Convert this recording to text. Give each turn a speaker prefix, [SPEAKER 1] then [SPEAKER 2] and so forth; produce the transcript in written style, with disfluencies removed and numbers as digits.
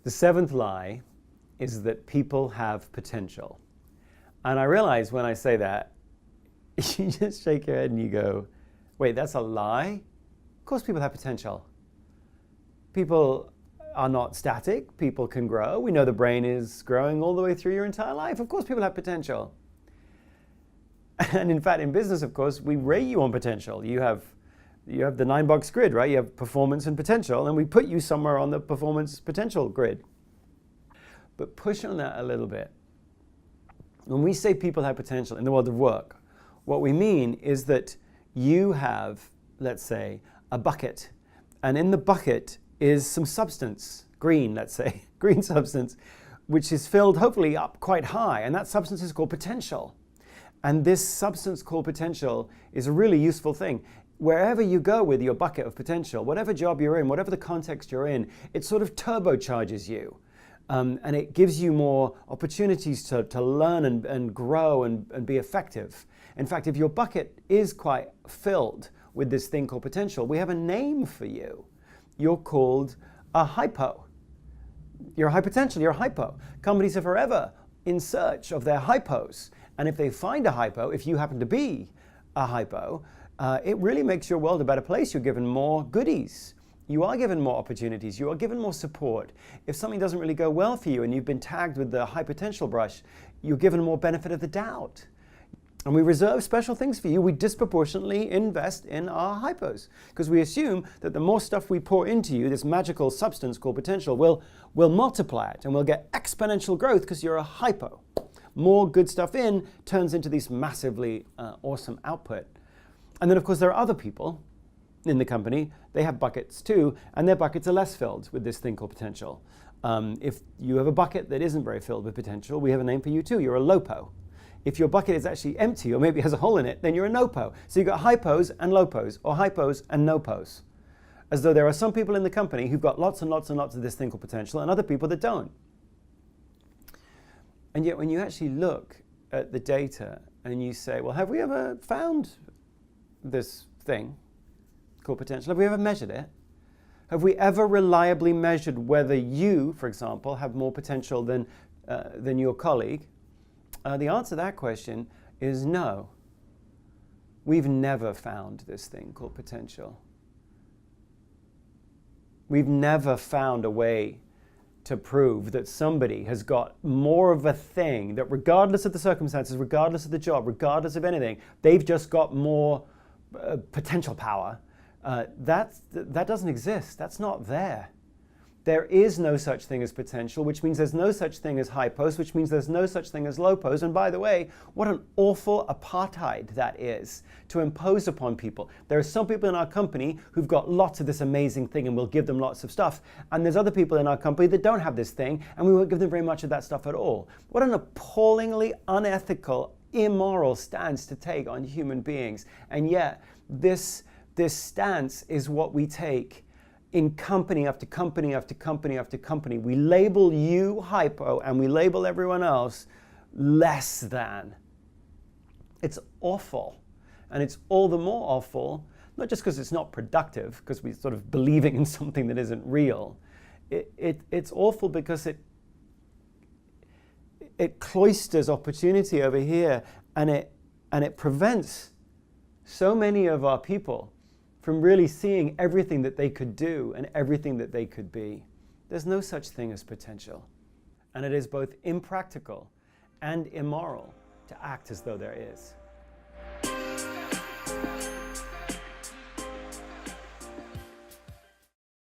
[SPEAKER 1] The seventh lie is that people have potential. And I realize when I say that, you just shake your head and you go, wait, that's a lie? Of course people have potential. People are not static. People can grow. We know the brain is growing all the way through your entire life. Of course people have potential. And in fact, in business, of course, we rate you on potential. You have the 9-box grid, right? You have performance and potential, and we put you somewhere on the performance potential grid. But push on that a little bit. When we say people have potential in the world of work, what we mean is that you have, let's say, a bucket, and in the bucket is some substance, green, let's say, green substance, which is filled hopefully up quite high, and that substance is called potential. And this substance called potential is a really useful thing. Wherever you go with your bucket of potential, whatever job you're in, whatever the context you're in, it sort of turbocharges you. And it gives you more opportunities to learn and grow and be effective. In fact, if your bucket is quite filled with this thing called potential, we have a name for you. You're called a hypo. You're high potential, you're a hypo. Companies are forever in search of their hypos. And if they find a hypo, if you happen to be a hypo, it really makes your world a better place. You're given more goodies. You are given more opportunities. You are given more support. If something doesn't really go well for you and you've been tagged with the high potential brush, you're given more benefit of the doubt. And we reserve special things for you. We disproportionately invest in our hypos because we assume that the more stuff we pour into you, this magical substance called potential, will multiply it and we'll get exponential growth because you're a hypo. More good stuff in turns into this massively awesome output. And then, of course, there are other people in the company. They have buckets too, and their buckets are less filled with this thing called potential. If you have a bucket that isn't very filled with potential, we have a name for you too. You're a lopo. If your bucket is actually empty or maybe has a hole in it, then you're a nopo. So you've got hypos and lopos, or hypos and nopos. As though there are some people in the company who've got lots and lots and lots of this thing called potential and other people that don't. And yet when you actually look at the data and you say, well, have we ever found this thing called potential? Have we ever measured it? Have we ever reliably measured whether you, for example, have more potential than your colleague? The answer to that question is no. We've never found this thing called potential. We've never found a way to prove that somebody has got more of a thing, that regardless of the circumstances, regardless of the job, regardless of anything, they've just got more potential power. That doesn't exist. That's not there. There is no such thing as potential, which means there's no such thing as hypos, which means there's no such thing as lopos. And by the way, what an awful apartheid that is to impose upon people. There are some people in our company who've got lots of this amazing thing and we'll give them lots of stuff. And there's other people in our company that don't have this thing and we won't give them very much of that stuff at all. What an appallingly unethical, immoral stance to take on human beings. And yet, this stance is what we take in company after company after company after company. We label you hypo and we label everyone else less than. It's awful. And it's all the more awful, not just because it's not productive, because we're sort of believing in something that isn't real. It's awful because it cloisters opportunity over here and it prevents so many of our people from really seeing everything that they could do and everything that they could be. There's no such thing as potential. And it is both impractical and immoral to act as though there is.